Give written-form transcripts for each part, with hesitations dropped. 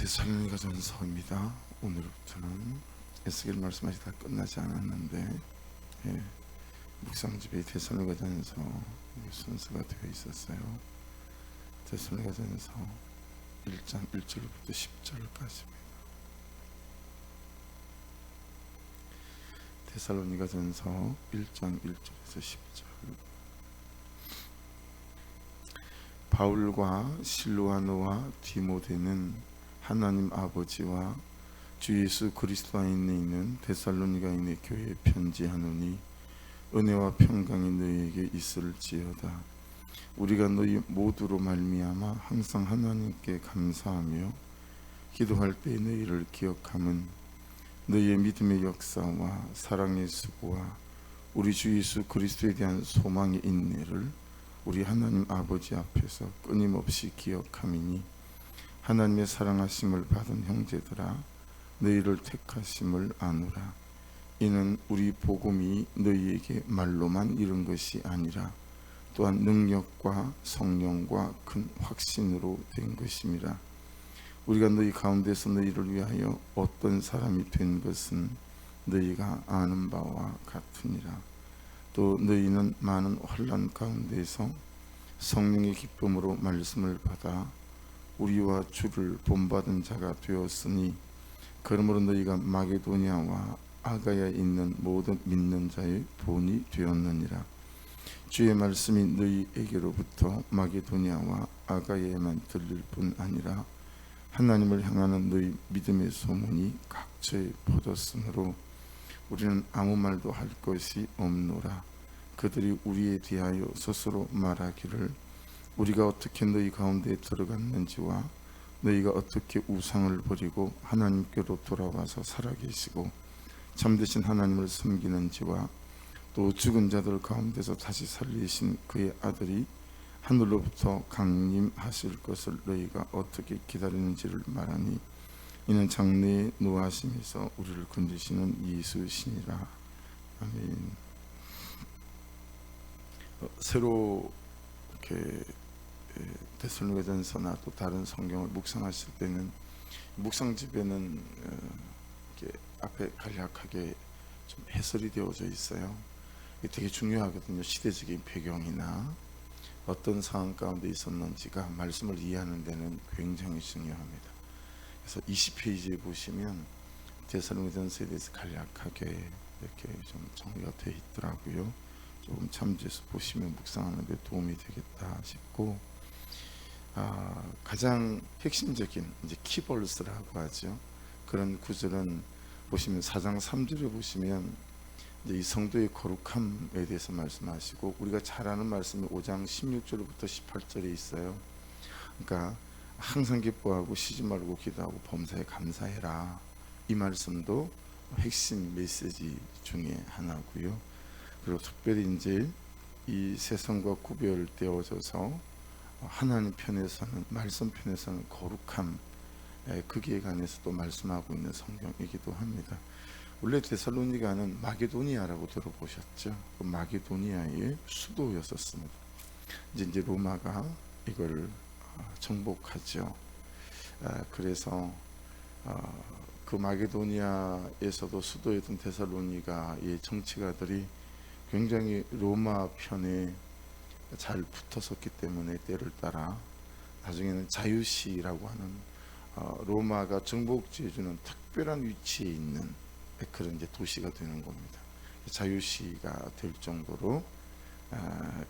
데살로니가전서입니다. 오늘부터는 에스겔 말씀 아직 다 끝나지 않았는데 묵상집에 데살로니가전서 순서가 되어 있었어요. 데살로니가전서 1장 1절부터 10절까지입니다. 데살로니가전서 1장 1절에서 10절. 바울과 실로아노와 디모데는 하나님 아버지와 주 예수 그리스도 안에 있는 데살로니가인의 교회에 편지하노니 은혜와 평강이 너희에게 있을지어다. 우리가 너희 모두로 말미암아 항상 하나님께 감사하며 기도할 때 너희를 기억함은 너희의 믿음의 역사와 사랑의 수고와 우리 주 예수 그리스도에 대한 소망의 인내를 우리 하나님 아버지 앞에서 끊임없이 기억함이니 하나님의 사랑하심을 받은 형제들아 너희를 택하심을 아노라. 이는 우리 복음이 너희에게 말로만 이른 것이 아니라 또한 능력과 성령과 큰 확신으로 된 것임이라. 우리가 너희 가운데서 너희를 위하여 어떤 사람이 된 것은 너희가 아는 바와 같으니라. 또 너희는 많은 환난 가운데서 성령의 기쁨으로 말씀을 받아 우리와 주를 본받은 자가 되었으니 그러므로 너희가 마게도니아와 아가야에 있는 모든 믿는 자의 본이 되었느니라. 주의 말씀이 너희에게로부터 마게도니아와 아가야에만 들릴 뿐 아니라 하나님을 향하는 너희 믿음의 소문이 각처에 퍼졌으므로 우리는 아무 말도 할 것이 없노라. 그들이 우리에 대하여 스스로 말하기를 우리가 어떻게 너희 가운데 들어갔는지와 너희가 어떻게 우상을 버리고 하나님께로 돌아와서 살아계시고 참되신 하나님을 섬기는지와 또 죽은 자들 가운데서 다시 살리신 그의 아들이 하늘로부터 강림하실 것을 너희가 어떻게 기다리는지를 말하니 이는 장래의 노하심에서 우리를 건지시는 예수시니라. 아멘. 새로 이렇게 데살로니가전서나 또 다른 성경을 묵상하실 때는 묵상집에는 이렇게 앞에 간략하게 좀 해설이 되어져 있어요. 이게 되게 중요하거든요. 시대적인 배경이나 어떤 상황 가운데 있었는지가 말씀을 이해하는 데는 굉장히 중요합니다. 그래서 20페이지에 보시면 데살로니가전서에 대해서 간략하게 이렇게 좀 정리가 되어 있더라고요. 조금 참조해서 보시면 묵상하는 데 도움이 되겠다 싶고, 가장 핵심적인 이제 키버스라고 하죠. 그런 구절은 보시면 4장 3절에 보시면 이제 이 성도의 거룩함에 대해서 말씀하시고, 우리가 잘 아는 말씀이 5장 16절부터 18절에 있어요. 그러니까 항상 기뻐하고 쉬지 말고 기도하고 범사에 감사해라. 이 말씀도 핵심 메시지 중에 하나고요. 그리고 특별히 이제 이 세상과 구별되어져서 하나님 편에서는, 말씀 편에서는 거룩함, 거기에 관해서 또 말씀하고 있는 성경이기도 합니다. 원래 데살로니가는 마게도니아라고 들어보셨죠? 그 마게도니아의 수도였었습니다. 이제 로마가 이걸 정복하죠. 그래서 그 마게도니아에서도 수도였던 데살로니가의 정치가들이 굉장히 로마 편에 잘 붙었었기 때문에 때를 따라 나중에는 자유시라고 하는 로마가 정복지해 주는 특별한 위치에 있는 그런 이제 도시가 되는 겁니다. 자유시가 될 정도로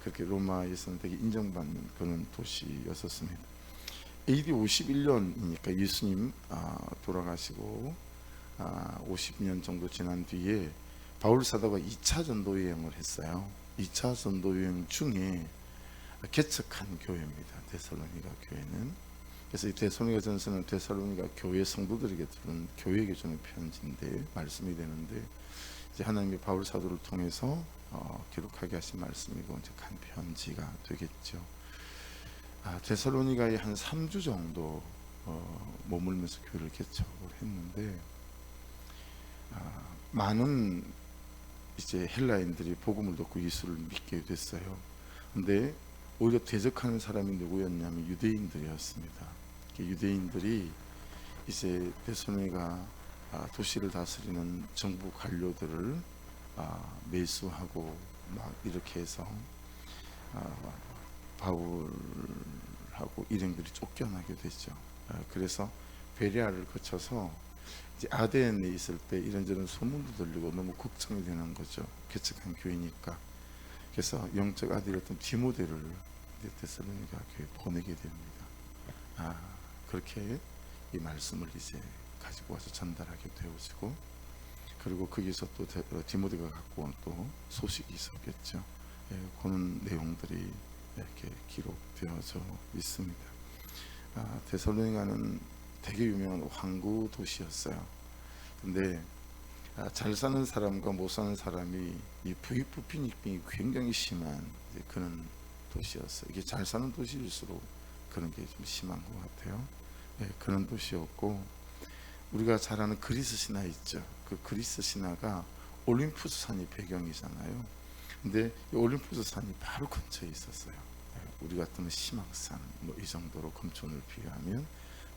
그렇게 로마에서는 되게 인정받는 그런 도시였었습니다. AD 51년이니까 예수님 돌아가시고 50년 정도 지난 뒤에 바울 사도가 2차 전도 여행을 했어요. 2차 전도 여행 중에 개척한 교회입니다. 데살로니가 교회는. 그래서 이 데살로니가 전서는 데살로니가 교회 성도들에게 주는, 교회에게 주는 편지인데, 말씀이 되는데, 이제 하나님이 바울 사도를 통해서 기록하게 하신 말씀이고 이제 간 편지가 되겠죠. 데살로니가에 한 3주 정도 머물면서 교회를 개척을 했는데, 많은 이제 헬라인들이 복음을 듣고 예수를 믿게 됐어요. 근데 오히려 대적하는 사람이 누구였냐면 유대인들이었습니다. 유대인들이 이제 데살로니가 도시를 다스리는 정부 관료들을 매수하고 막 이렇게 해서 바울하고 일행들이 쫓겨나게 되죠. 그래서 베레아를 거쳐서 이제 아덴에 있을 때 이런저런 소문도 들리고 너무 걱정이 되는 거죠. 개척한 교회니까. 그래서 영적 아들이었던 디모데를 데살로니가 교회에 보내게 됩니다. 그렇게 이 말씀을 이제 가지고 와서 전달하게 되어지고, 그리고 거기서 또 디모데가 갖고 온 또 소식이 있었겠죠. 그런 내용들이 이렇게 기록되어져 있습니다. 데살로니가는 되게 유명한 항구 도시였어요. 근데 잘 사는 사람과 못 사는 사람이 이 부익부빈이 굉장히 심한 그런 도시였어요. 이게 잘 사는 도시일수록 그런 게 좀 심한 것 같아요. 그런 도시였고, 우리가 잘 아는 그리스 신화 있죠. 그 그리스 신화가 올림푸스 산이 배경이잖아요. 근데 이 올림푸스 산이 바로 근처에 있었어요. 우리 같으면 시막산 뭐 이 정도로 금촌을 비교하면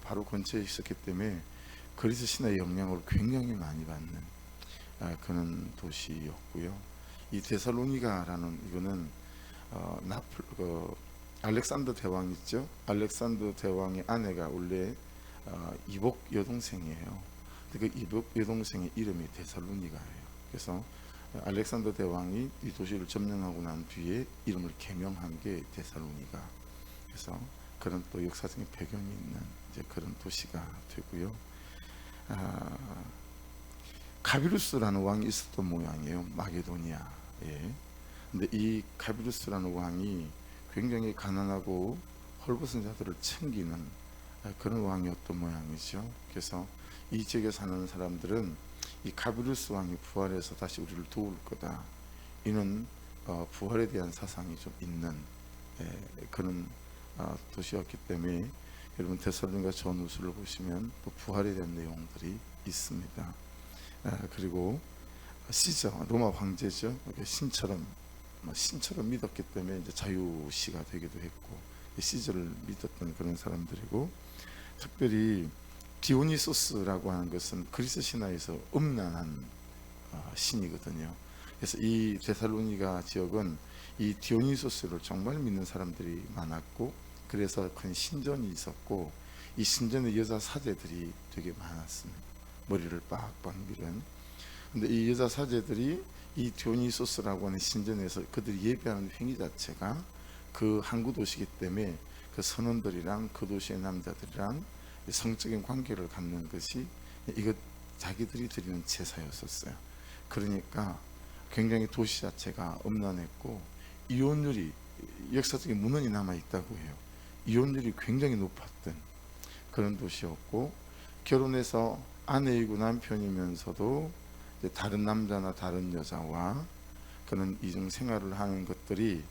바로 근처에 있었기 때문에 그리스 신화의 영향을 굉장히 많이 받는 그런 도시였고요. 이 데살로니가라는 이거는 알렉산더 대왕 있죠. 알렉산더 대왕의 아내가 원래 이복 여동생이에요. 그 이복 여동생의 이름이 데살로니가예요. 그래서 알렉산더 대왕이 이 도시를 점령하고 난 뒤에 이름을 개명한 게 데살로니가. 그래서 그런 또 역사적인 배경이 있는 이제 그런 도시가 되고요. 가비루스라는 왕이 있었던 모양이에요. 마게도니아에. 근데 이 가비루스라는 왕이 굉장히 가난하고 헐벗은 자들을 챙기는 그런 왕이었던 모양이죠. 그래서 이 지역에 사는 사람들은 이 가비루스 왕이 부활해서 다시 우리를 도울 거다, 이는 부활에 대한 사상이 좀 있는 그런 도시였기 때문에, 여러분 데살로니가 전후서를 보시면 또 부활에 대한 내용들이 있습니다. 그리고 시저, 로마 황제죠. 신처럼 믿었기 때문에 이제 자유시가 되기도 했고, 시저를 믿었던 그런 사람들이고, 특별히 디오니소스라고 하는 것은 그리스 신화에서 음란한 신이거든요. 그래서 이 데살로니가 지역은 이 디오니소스를 정말 믿는 사람들이 많았고, 그래서 큰 신전이 있었고, 이 신전에 여자 사제들이 되게 많았습니다. 머리를 빡빡 밀은. 근데 이 여자 사제들이 이 디오니소스라고 하는 신전에서 그들이 예배하는 행위 자체가 그 항구 도시이기 때문에 그 선원들이랑 그 도시의 남자들이랑 성적인 관계를 갖는 것이 이것 자기들이 드리는 제사였었어요. 그러니까 굉장히 도시 자체가 음란했고, 이혼율이 역사적인 문헌이 남아 있다고 해요. 이혼율이 굉장히 높았던 그런 도시였고, 결혼해서 아내이고 남편이면서도 다른 남자나 다른 여자와 그런 이중 생활을 하는 것들이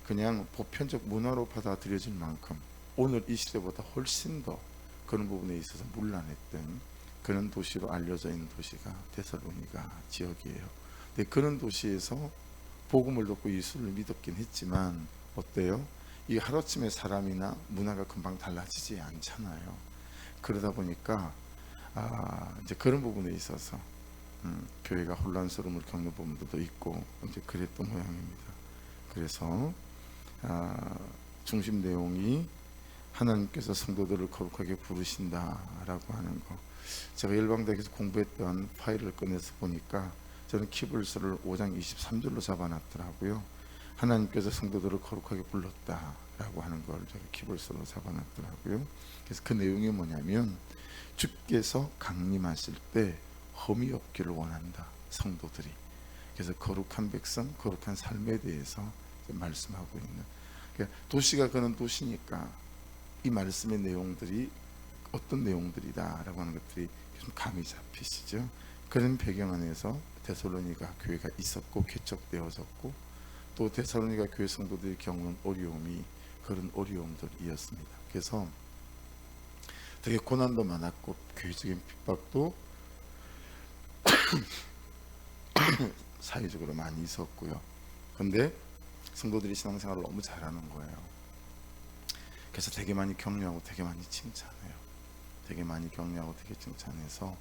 그냥 보편적 문화로 받아들여질 만큼 오늘 이 시대보다 훨씬 더 그런 부분에 있어서 문란했던 그런 도시로 알려져 있는 도시가 데살로니가 지역이에요. 근데 그런 도시에서 복음을 듣고 예수를 믿었긴 했지만 어때요? 이 하루아침에 사람이나 문화가 금방 달라지지 않잖아요. 그러다 보니까 이제 그런 부분에 있어서 교회가 혼란스러움을 겪는 부분도 있고 이제 그랬던 모양입니다. 그래서 중심 내용이 하나님께서 성도들을 거룩하게 부르신다라고 하는 거. 제가 열방대학에서 공부했던 파일을 꺼내서 보니까 저는 키블스를 5장 23절로 잡아놨더라고요. 하나님께서 성도들을 거룩하게 불렀다라고 하는 걸 제가 키블스로 잡아놨더라고요. 그래서 그 내용이 뭐냐면, 주께서 강림하실 때 흠이 없기를 원한다, 성도들이. 그래서 거룩한 백성, 거룩한 삶에 대해서 말씀하고 있는, 그러니까 도시가 그런 도시니까 이 말씀의 내용들이 어떤 내용들이다라고 하는 것들이 좀 감이 잡히시죠. 그런 배경 안에서 데살로니가 교회가 있었고 개척되어졌고, 또 데살로니가 교회 성도들이 겪는 어려움이 그런 어려움들이었습니다. 그래서 되게 고난도 많았고 교회적인 핍박도 사회적으로 많이 있었고요. 근데 성도들이 신앙생활을 너무 잘하는 거예요. 그래서 되게 많이 격려하고 되게 많이 칭찬해요. 되게 많이 격려하고 되게 칭찬해서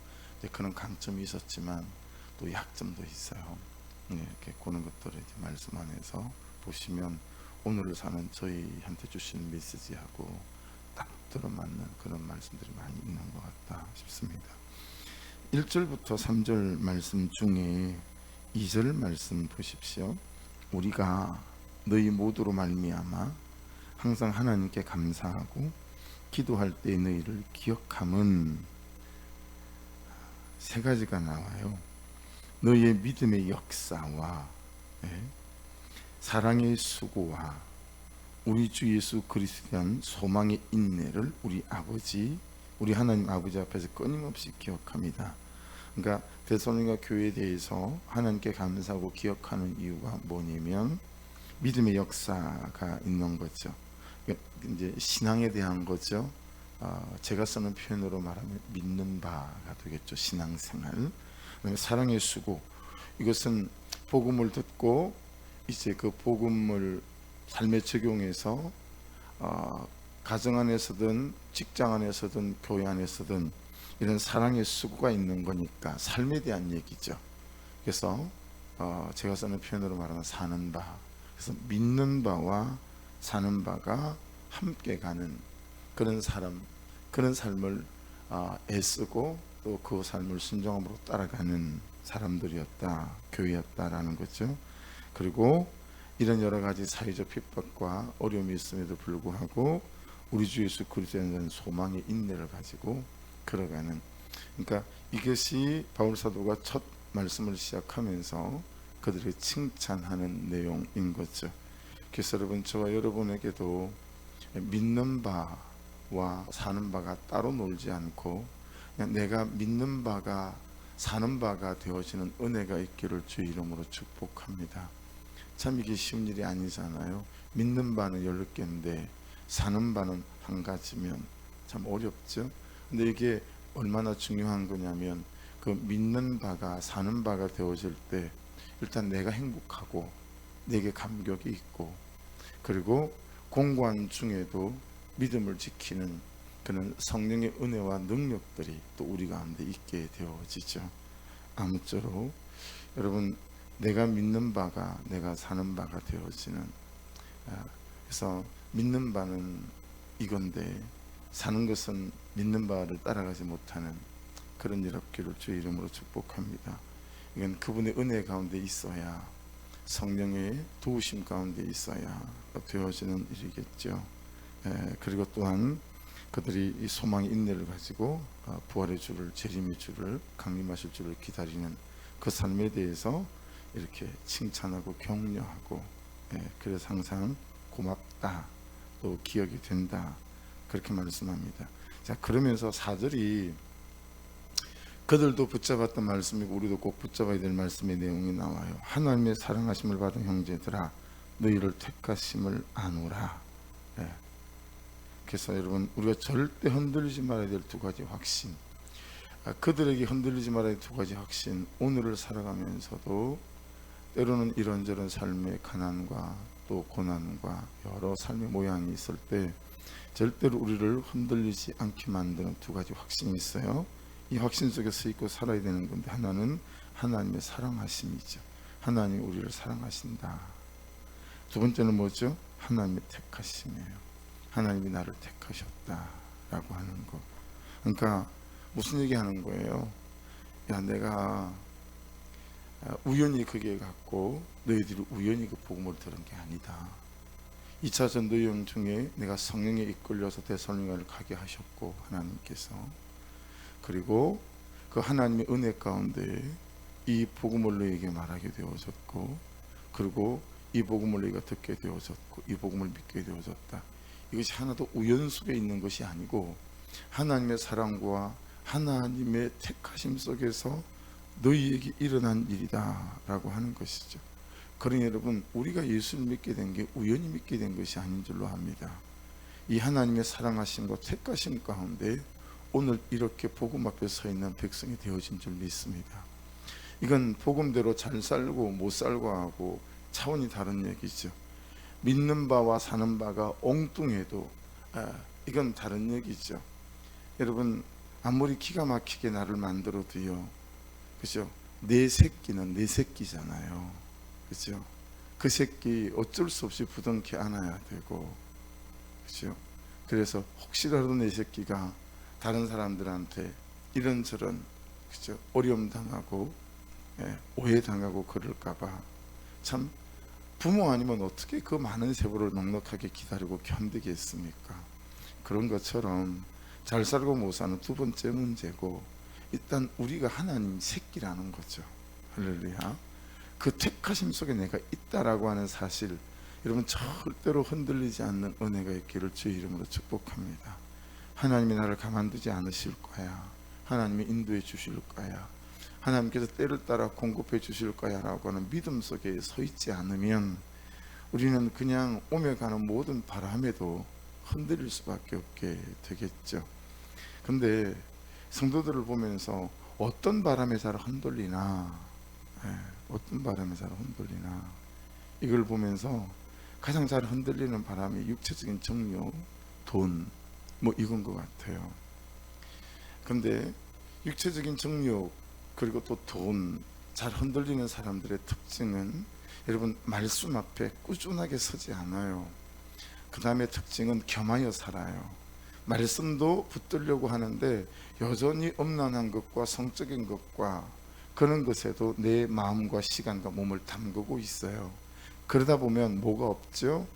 그런 강점이 있었지만 또 약점도 있어요. 이렇게 그런 것들을 이제 말씀 안에서 보시면 오늘을 사는 저희한테 주시는 메시지하고 딱 들어맞는 그런 말씀들이 많이 있는 것 같다 싶습니다. 1절부터 3절 말씀 중에 2절 말씀 보십시오. 우리가 너희 모두로 말미암아 항상 하나님께 감사하고 기도할 때 너희를 기억함은 세 가지가 나와요. 너희의 믿음의 역사와 사랑의 수고와 우리 주 예수 그리스도에 대한 소망의 인내를 우리 하나님 아버지 앞에서 끊임없이 기억합니다. 그러니까 데살로니가 교회에 대해서 하나님께 감사하고 기억하는 이유가 뭐냐면 믿음의 역사가 있는 거죠. 이제 신앙에 대한 거죠. 제가 쓰는 표현으로 말하면 믿는 바가 되겠죠. 신앙생활. 사랑의 수고, 이것은 복음을 듣고 이제 그 복음을 삶에 적용해서 가정 안에서든 직장 안에서든 교회 안에서든 이런 사랑의 수고가 있는 거니까 삶에 대한 얘기죠. 그래서 제가 쓰는 표현으로 말하면 사는 바, 그래서 믿는 바와 사는 바가 함께 가는 그런 삶을 애쓰고 또 그 삶을 순종함으로 따라가는 사람들이었다, 교회였다라는 거죠. 그리고 이런 여러 가지 사회적 핍박과 어려움이 있음에도 불구하고 우리 주 예수 그리스도에 대한 소망의 인내를 가지고 걸어가는, 그러니까 이것이 바울 사도가 첫 말씀을 시작하면서 그들을 칭찬하는 내용인 거죠. 그래서 여러분, 저와 여러분에게도 믿는 바와 사는 바가 따로 놀지 않고 그냥 내가 믿는 바가 사는 바가 되어지는 은혜가 있기를 주의 이름으로 축복합니다. 참 이게 쉬운 일이 아니잖아요. 믿는 바는 10개인데 사는 바는 한 가지면 참 어렵죠. 근데 이게 얼마나 중요한 거냐면 그 믿는 바가 사는 바가 되어질 때 일단 내가 행복하고 내게 감격이 있고, 그리고 공고한 중에도 믿음을 지키는 그런 성령의 은혜와 능력들이 또 우리 가운데 있게 되어지죠. 아무쪼록 여러분, 내가 믿는 바가 내가 사는 바가 되어지는, 그래서 믿는 바는 이건데 사는 것은 믿는 바를 따라가지 못하는 그런 일 없기를 주의 이름으로 축복합니다. 이건 그분의 은혜 가운데 있어야, 성령의 도우심 가운데 있어야 되어지는 일이겠죠. 그리고 또한 그들이 이 소망의 인내를 가지고 부활의 주를, 재림의 주를, 강림하실 주를 기다리는 그 삶에 대해서 이렇게 칭찬하고 격려하고, 그래서 항상 고맙다, 또 기억이 된다, 그렇게 말씀합니다. 자, 그러면서 4절이 그들도 붙잡았던 말씀이고 우리도 꼭 붙잡아야 될 말씀의 내용이 나와요. 하나님의 사랑하심을 받은 형제들아, 너희를 택하심을 아노라. 그래서 여러분, 우리가 절대 흔들리지 말아야 될 두 가지 확신, 그들에게 흔들리지 말아야 될 두 가지 확신, 오늘을 살아가면서도 때로는 이런저런 삶의 가난과 또 고난과 여러 삶의 모양이 있을 때 절대로 우리를 흔들리지 않게 만드는 두 가지 확신이 있어요. 이 확신 속에서 있고 살아야 되는 건데, 하나는 하나님의 사랑하심이죠. 하나님이 우리를 사랑하신다. 두 번째는 뭐죠? 하나님의 택하심이에요. 하나님이 나를 택하셨다라고 하는 거. 그러니까 무슨 얘기하는 거예요? 야, 내가 우연히 거기에 갔고 너희들이 우연히 그 복음을 들은 게 아니다. 2차 전도 여행 중에 내가 성령에 이끌려서 데살로니가를 가게 하셨고 하나님께서, 그리고 그 하나님의 은혜 가운데 이 복음을 너희에게 말하게 되어졌고, 그리고 이 복음을 너희가 듣게 되어졌고 이 복음을 믿게 되어졌다. 이것이 하나도 우연 속에 있는 것이 아니고 하나님의 사랑과 하나님의 택하심 속에서 너희에게 일어난 일이다 라고 하는 것이죠. 그러니 여러분, 우리가 예수를 믿게 된 게 우연히 믿게 된 것이 아닌 줄로 압니다. 이 하나님의 사랑하심과 택하심 가운데 오늘 이렇게 복음 앞에 서 있는 백성이 되어진 줄 믿습니다. 이건 복음대로 잘 살고 못 살고 하고 차원이 다른 얘기죠. 믿는 바와 사는 바가 엉뚱해도 이건 다른 얘기죠. 여러분, 아무리 기가 막히게 나를 만들어도요, 그죠? 내 새끼는 내 새끼잖아요, 그죠? 그 새끼 어쩔 수 없이 부둥켜 안아야 되고, 그죠? 그래서 혹시라도 내 새끼가 다른 사람들한테 이런저런, 그죠? 어려움 당하고, 오해 당하고 그럴까봐 참, 부모 아니면 어떻게 그 많은 세월을 넉넉하게 기다리고 견디겠습니까? 그런 것처럼 잘 살고 못 사는 두 번째 문제고, 일단 우리가 하나님 새끼라는 거죠. 할렐루야. 그 택하심 속에 내가 있다라고 하는 사실, 여러분 절대로 흔들리지 않는 은혜가 있기를 주의 이름으로 축복합니다. 하나님이 나를 가만두지 않으실 거야. 하나님이 인도해 주실 거야. 하나님께서 때를 따라 공급해 주실 거야 라고 하는 믿음 속에 서 있지 않으면 우리는 그냥 오며 가는 모든 바람에도 흔들릴 수밖에 없게 되겠죠. 근데 성도들을 보면서 어떤 바람에 잘 흔들리나, 어떤 바람에 잘 흔들리나, 이걸 보면서 가장 잘 흔들리는 바람이 육체적인 정욕, 돈, 뭐 이건 것 같아요. 근데 육체적인 정욕 그리고 또 돈 잘 흔들리는 사람들의 특징은, 여러분 말씀 앞에 꾸준하게 서지 않아요. 그 다음에 특징은 겸하여 살아요. 말씀도 붙들려고 하는데 여전히 엄란한 것과 성적인 것과 그런 것에도 내 마음과 시간과 몸을 담그고 있어요. 그러다 보면 뭐가 없죠?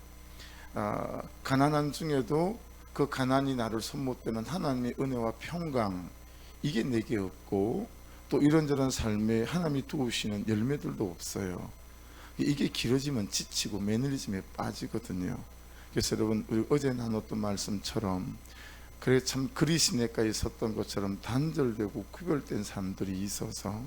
가난한 중에도 그 가난이 나를 손못대는 하나님의 은혜와 평강, 이게 내게 없고, 또 이런저런 삶에 하나님이 두시는 열매들도 없어요. 이게 길어지면 지치고 매너리즘에 빠지거든요. 그래서 여러분, 우리 어제 나눴던 말씀처럼, 그래 참 그리시네가에 섰던 것처럼 단절되고 구별된 사람들이 있어서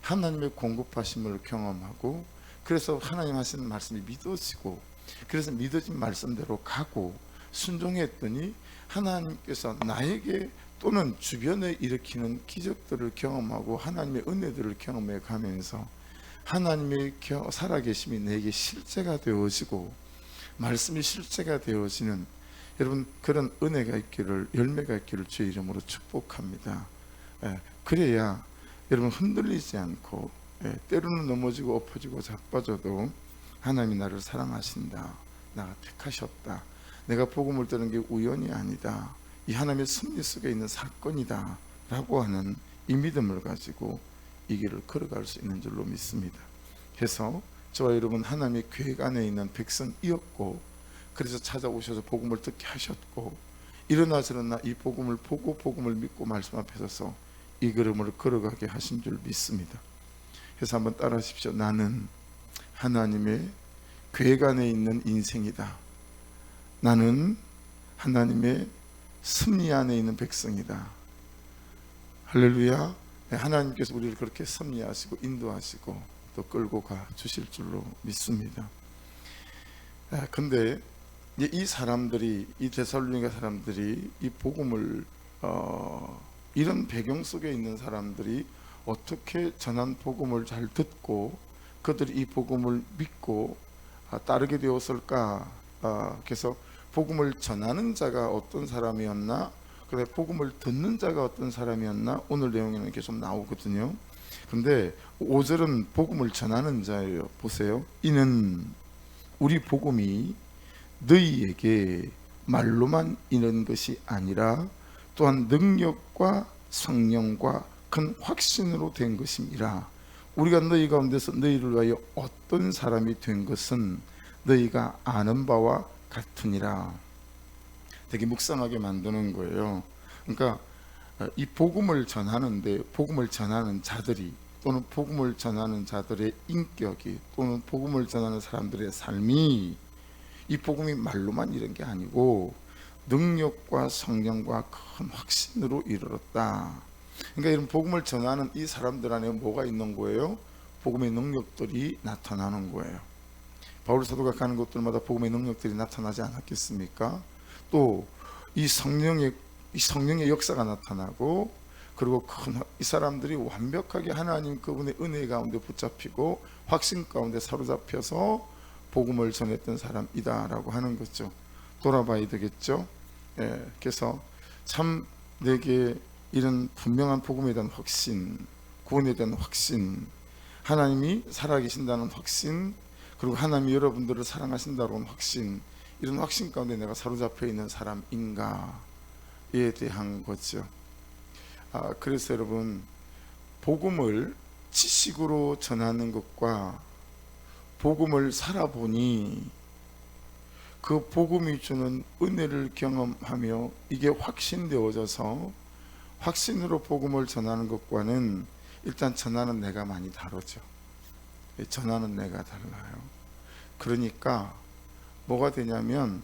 하나님의 공급하심을 경험하고, 그래서 하나님 하시는 말씀이 믿어지고, 그래서 믿어진 말씀대로 가고 순종했더니 하나님께서 나에게 또는 주변에 일으키는 기적들을 경험하고 하나님의 은혜들을 경험해 가면서 하나님의 살아계심이 내게 실제가 되어지고 말씀이 실제가 되어지는, 여러분 그런 은혜가 있기를, 열매가 있기를 주의 이름으로 축복합니다. 그래야 여러분 흔들리지 않고, 때로는 넘어지고 엎어지고 자빠져도 하나님이 나를 사랑하신다, 나가 택하셨다, 내가 복음을 들은 게 우연이 아니다, 이 하나님의 섭리 속에 있는 사건이다 라고 하는 이 믿음을 가지고 이 길을 걸어갈 수 있는 줄로 믿습니다. 그래서 저와 여러분 하나님의 계획 안에 있는 백성이었고, 그래서 찾아오셔서 복음을 듣게 하셨고, 일어나 저러나 이 복음을 보고 복음을 믿고 말씀 앞에 서서 이 걸음을 걸어가게 하신 줄 믿습니다. 그래서 한번 따라 하십시오. 나는 하나님의 계획 안에 있는 인생이다. 나는 하나님의 섭리 안에 있는 백성이다. 할렐루야. 하나님께서 우리를 그렇게 섭리하시고 인도하시고 또 끌고 가 주실 줄로 믿습니다. 근데 이 사람들이, 이 데살로니가 사람들이 이 복음을 이런 배경 속에 있는 사람들이 어떻게 전한 복음을 잘 듣고 그들이 이 복음을 믿고 따르게 되었을까? 그래서 복음을 전하는 자가 어떤 사람이었나, 그래 복음을 듣는 자가 어떤 사람이었나, 오늘 내용에는 계속 나오거든요. 근데 5절은 복음을 전하는 자예요. 보세요. 이는 우리 복음이 너희에게 말로만 이는 것이 아니라 또한 능력과 성령과 큰 확신으로 된 것임이라. 우리가 너희 가운데서 너희를 위하여 어떤 사람이 된 것은 너희가 아는 바와 같으니라. 되게 묵상하게 만드는 거예요. 그러니까 이 복음을 전하는데, 복음을 전하는 자들이 또는 복음을 전하는 자들의 인격이 또는 복음을 전하는 사람들의 삶이 이 복음이 말로만 이런 게 아니고 능력과 성령과 큰 확신으로 이르렀다. 그러니까 이런 복음을 전하는 이 사람들 안에 뭐가 있는 거예요? 복음의 능력들이 나타나는 거예요. 바울 사도가 가는 곳들마다 복음의 능력들이 나타나지 않았겠습니까? 또 이 성령의 역사가 나타나고, 그리고 이 사람들이 완벽하게 하나님 그분의 은혜 가운데 붙잡히고 확신 가운데 사로잡혀서 복음을 전했던 사람이다라고 하는 거죠. 돌아봐야 되겠죠. 그래서 참 내게 이런 분명한 복음에 대한 확신, 구원에 대한 확신, 하나님이 살아계신다는 확신, 그리고 하나님이 여러분들을 사랑하신다는 확신, 이런 확신 가운데 내가 사로잡혀 있는 사람인가에 대한 거죠. 그래서 여러분, 복음을 지식으로 전하는 것과 복음을 살아보니 그 복음이 주는 은혜를 경험하며 이게 확신되어져서 확신으로 복음을 전하는 것과는 일단 전하는 내가 많이 다르죠. 전하는 내가 달라요. 그러니까 뭐가 되냐면,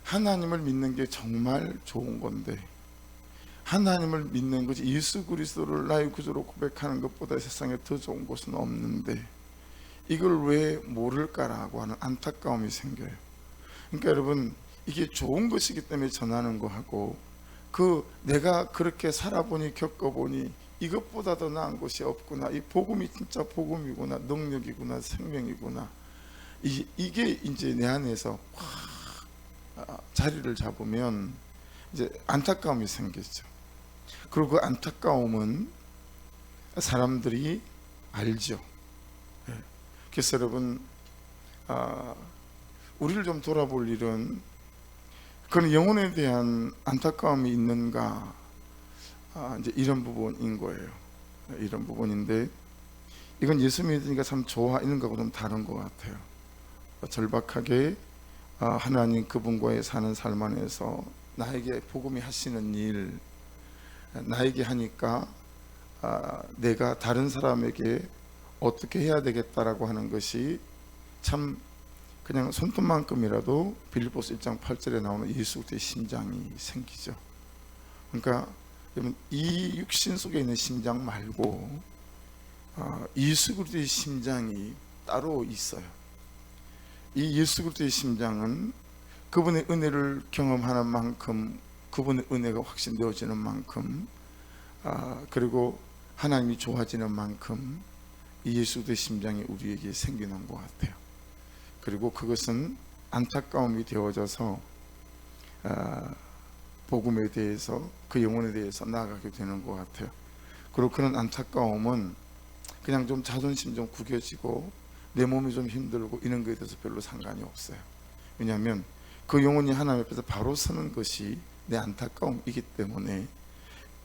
하나님을 믿는 게 정말 좋은 건데, 하나님을 믿는 것이 예수 그리스도를 나의 구주로 고백하는 것보다 세상에 더 좋은 것은 없는데 이걸 왜 모를까라고 하는 안타까움이 생겨요. 그러니까 여러분, 이게 좋은 것이기 때문에 전하는 거하고, 내가 그렇게 살아보니 겪어보니 이것보다 더 나은 것이 없구나, 이 복음이 진짜 복음이구나, 능력이구나, 생명이구나, 이게 이제 내 안에서 확 자리를 잡으면 이제 안타까움이 생기죠. 그리고 그 안타까움은 사람들이 알죠. 그래서 여러분, 우리를 좀 돌아볼 일은, 그런 영혼에 대한 안타까움이 있는가, 이제 이런 부분인 거예요. 이런 부분인데, 이건 예수 믿으니까 참 좋아, 이런 거하고 좀 다른 것 같아요. 절박하게 하나님 그분과의 사는 삶 안에서 나에게 복음이 하시는 일, 나에게 하니까 내가 다른 사람에게 어떻게 해야 되겠다라고 하는 것이 참 그냥 손톱만큼이라도 빌립보서 1장 8절에 나오는 예수 그리스도의 심장이 생기죠. 그러니까 여러분, 이 육신 속에 있는 심장 말고 예수 그리스도의 심장이 따로 있어요. 이 예수 그리스도의 심장은 그분의 은혜를 경험하는 만큼, 그분의 은혜가 확신되어지는 만큼, 그리고 하나님이 좋아지는 만큼 이 예수 그리스도의 심장이 우리에게 생기는 것 같아요. 그리고 그것은 안타까움이 되어져서 복음에 대해서, 그 영혼에 대해서 나아가게 되는 것 같아요. 그리고 그런 안타까움은 그냥 좀 자존심 좀 구겨지고 내 몸이 좀 힘들고 이런 것에 대해서 별로 상관이 없어요. 왜냐하면 그 영혼이 하나님 앞에서 바로 서는 것이 내 안타까움이기 때문에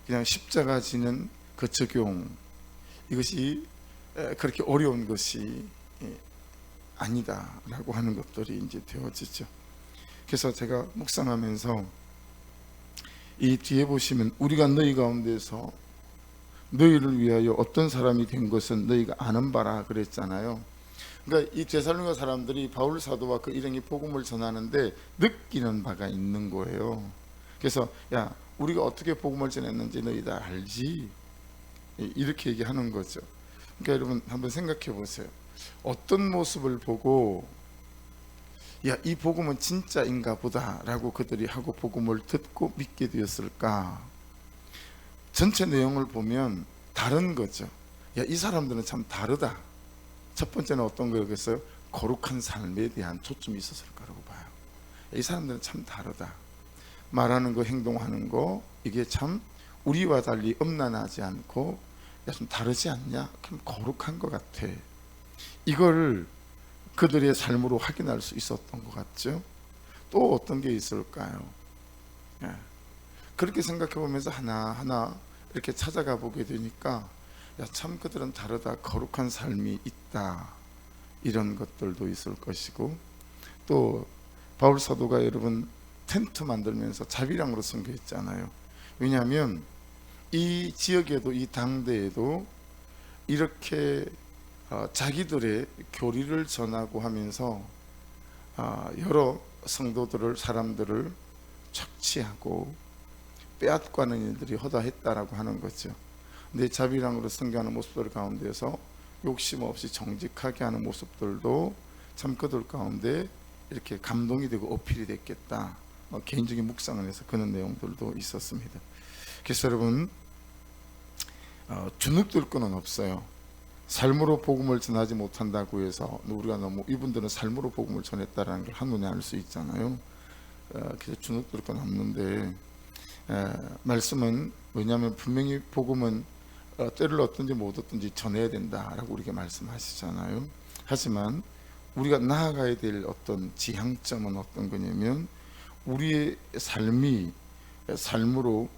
그냥 십자가 지는 그 적용, 이것이 그렇게 어려운 것이 아니다라고 하는 것들이 이제 되어지죠. 그래서 제가 묵상하면서, 이 뒤에 보시면 우리가 너희 가운데서 너희를 위하여 어떤 사람이 된 것은 너희가 아는 바라 그랬잖아요. 그러니까 이 데살로니가 사람들이 바울 사도와 그 일행이 복음을 전하는데 느끼는 바가 있는 거예요. 그래서 야, 우리가 어떻게 복음을 전했는지 너희 다 알지? 이렇게 얘기하는 거죠. 그러니까 여러분 한번 생각해 보세요. 어떤 모습을 보고 야, 이 복음은 진짜인가 보다 라고 그들이 하고 복음을 듣고 믿게 되었을까? 전체 내용을 보면 다른 거죠. 야, 이 사람들은 참 다르다. 첫 번째는 어떤 거였겠어요? 거룩한 삶에 대한 초점이 있었을 거라고 봐요. 이 사람들은 참 다르다. 말하는 거, 행동하는 거, 이게 참 우리와 달리 음란하지 않고, 야, 좀 다르지 않냐? 그럼 거룩한 것 같아. 이걸 그들의 삶으로 확인할 수 있었던 것 같죠. 또 어떤 게 있을까요? 그렇게 생각해 보면서 하나하나 이렇게 찾아가 보게 되니까, 야, 참 그들은 다르다. 거룩한 삶이 있다. 이런 것들도 있을 것이고, 또 바울 사도가 여러분 텐트 만들면서 자비랑으로 선교했잖아요. 왜냐하면 이 지역에도, 이 당대에도 이렇게 자기들의 교리를 전하고 하면서 여러 성도들을, 사람들을 착취하고 빼앗가는 일들이 허다했다라고 하는 거죠. 근데 자비랑으로 선교하는 모습들 가운데서 욕심 없이 정직하게 하는 모습들도 참 그들 가운데 이렇게 감동이 되고 어필이 됐겠다. 개인적인 묵상을 해서 그런 내용들도 있었습니다. 그래서 여러분, 주눅들 거는 없어요. 삶으로 복음을 전하지 못한다고 해서 우리가 너무, 이분들은 삶으로 복음을 전했다라는 걸 한눈에 알 수 있잖아요. 그래서 주눅들 건 없는데, 말씀은 뭐냐면 분명히 복음은 때를 얻든지 못 얻든지 전해야 된다라고 우리에게 말씀하시잖아요. 하지만 우리가 나아가야 될 어떤 지향점은 어떤 거냐면 우리의 삶으로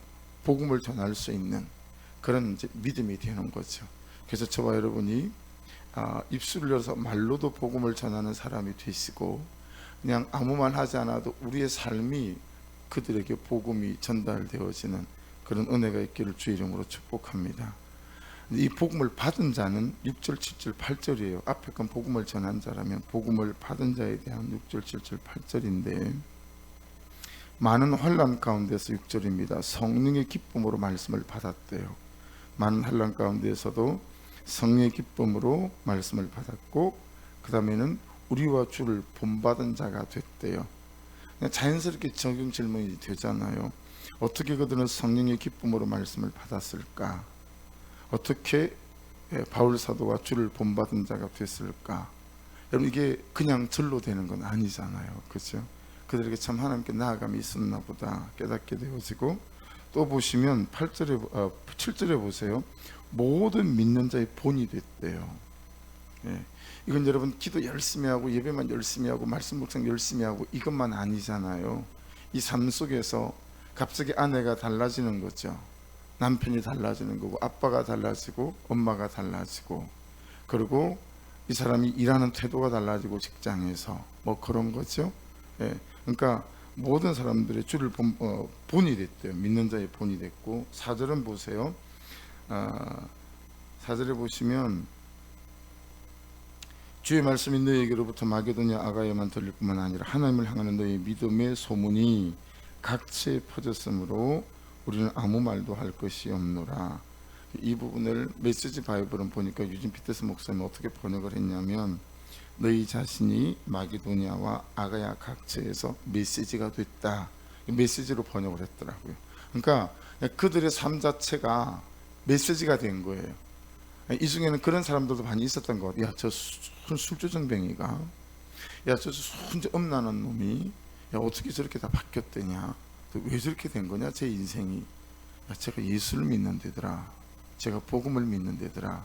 복음을 전할 수 있는 그런 이제 믿음이 되는 거죠. 그래서 저와 여러분이 입술을 열어서 말로도 복음을 전하는 사람이 되시고 그냥 아무 말 하지 않아도 우리의 삶이 그들에게 복음이 전달되어지는 그런 은혜가 있기를 주의 이름으로 축복합니다. 이 복음을 받은 자는 6절, 7절, 8절이에요. 앞에 건 복음을 전한 자라면 복음을 받은 자에 대한 6절, 7절, 8절인데 많은 환난 가운데서 6절입니다. 성령의 기쁨으로 말씀을 받았대요. 많은 환난 가운데서도 성령의 기쁨으로 말씀을 받았고 그 다음에는 우리와 주를 본받은 자가 됐대요. 자연스럽게 적용 질문이 되잖아요. 어떻게 그들은 성령의 기쁨으로 말씀을 받았을까? 어떻게 바울 사도가 주를 본받은 자가 됐을까? 여러분 이게 그냥 절로 되는 건 아니잖아요. 그렇죠? 그들에게 참 하나님께 나아감이 있었나 보다 깨닫게 되어지고 또 보시면 7절에 보세요. 모든 믿는 자의 본이 됐대요. 이건 여러분 기도 열심히 하고 예배만 열심히 하고 말씀 묵상 열심히 하고 이것만 아니잖아요. 이 삶 속에서 갑자기 아내가 달라지는 거죠. 남편이 달라지는 거고 아빠가 달라지고 엄마가 달라지고 그리고 이 사람이 일하는 태도가 달라지고 직장에서 뭐 그런 거죠. 그러니까 모든 사람들의 주를 본이 됐대요. 믿는 자의 본이 됐고 4절은 보세요. 4절에 보시면 주의 말씀이 너희에게로부터 마게도냐 아가야만 들릴 뿐만 아니라 하나님을 향하는 너희 믿음의 소문이 각지에 퍼졌으므로 우리는 아무 말도 할 것이 없노라. 이 부분을 메시지 바이블은 보니까 유진 피터스 목사님이 어떻게 번역을 했냐면 너희 자신이 마게도냐와 아가야 각지에서 메시지가 됐다. 메시지로 번역을 했더라고요. 그러니까 그들의 삶 자체가 메시지가 된 거예요. 이 중에는 그런 사람들도 많이 있었던 것 같아요. 야, 저 술주정뱅이가, 야, 저 순저 엄나는 놈이, 야, 어떻게 저렇게 다 바뀌었대냐? 왜 저렇게 된 거냐? 제 인생이. 야, 제가 예수를 믿는 데더라. 제가 복음을 믿는 데더라.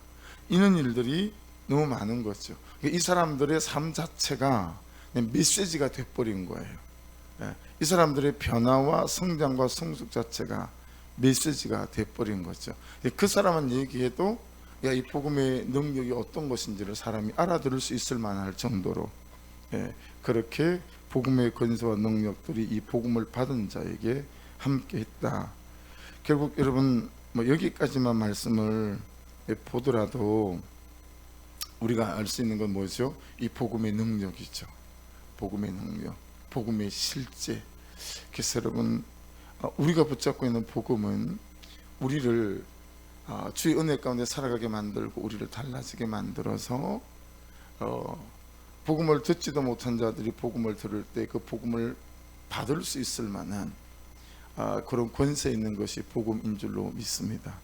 이런 일들이 너무 많은 거죠. 이 사람들의 삶 자체가 메시지가 돼버린 거예요. 이 사람들의 변화와 성장과 성숙 자체가 메시지가 돼버린 거죠. 그 사람은 얘기해도 야, 이 복음의 능력이 어떤 것인지를 사람이 알아들을 수 있을 만할 정도로 그렇게 복음의 권세와 능력들이 이 복음을 받은 자에게 함께 했다. 결국 여러분 뭐 여기까지만 말씀을 보더라도 우리가 알 수 있는 건 뭐죠? 이 복음의 능력이죠. 복음의 능력, 복음의 실제. 그래서 여러분 우리가 붙잡고 있는 복음은 우리를 주의 은혜 가운데 살아가게 만들고 우리를 달라지게 만들어서 복음을 듣지도 못한 자들이 복음을 들을 때 그 복음을 받을 수 있을 만한 그런 권세 있는 것이 복음인 줄로 믿습니다.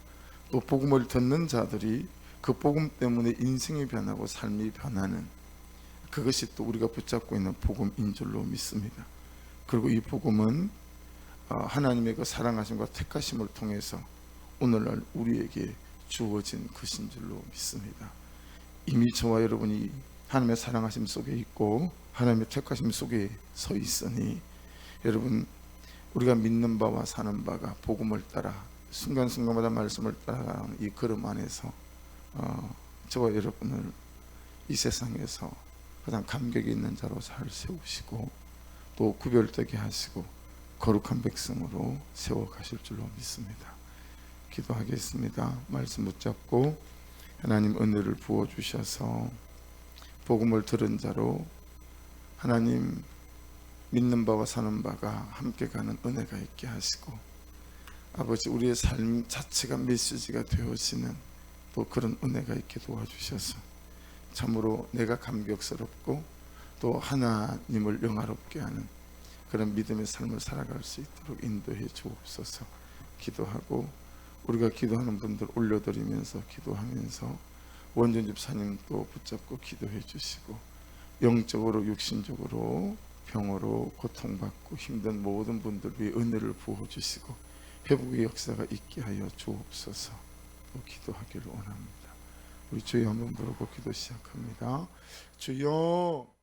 또 복음을 듣는 자들이 그 복음 때문에 인생이 변하고 삶이 변하는 그것이 또 우리가 붙잡고 있는 복음인 줄로 믿습니다. 그리고 이 복음은 하나님의 그 사랑하심과 택하심을 통해서 오늘날 우리에게 주어진 것인 줄로 믿습니다. 이미 저와 여러분이 하나님의 사랑하심 속에 있고 하나님의 택하심 속에 서 있으니 여러분 우리가 믿는 바와 사는 바가 복음을 따라 순간순간마다 말씀을 따라가는 이 걸음 안에서 저와 여러분을 이 세상에서 가장 감격이 있는 자로 잘 세우시고 또 구별되게 하시고 거룩한 백성으로 세워가실 줄로 믿습니다. 기도하겠습니다. 말씀 붙잡고 하나님 은혜를 부어주셔서 복음을 들은 자로 하나님 믿는 바와 사는 바가 함께 가는 은혜가 있게 하시고 아버지 우리의 삶 자체가 메시지가 되어지는 또 그런 은혜가 있게 도와주셔서 참으로 내가 감격스럽고 또 하나님을 영화롭게 하는 그런 믿음의 삶을 살아갈 수 있도록 인도해 주옵소서. 기도하고 우리가 기도하는 분들 올려드리면서 기도하면서 원전 집사님 또 붙잡고 기도해 주시고 영적으로 육신적으로 병으로 고통받고 힘든 모든 분들 위해 은혜를 부어주시고 회복의 역사가 있게 하여 주옵소서. 또 기도하기를 원합니다. 우리 주여 한번 부르고 기도 시작합니다. 주여.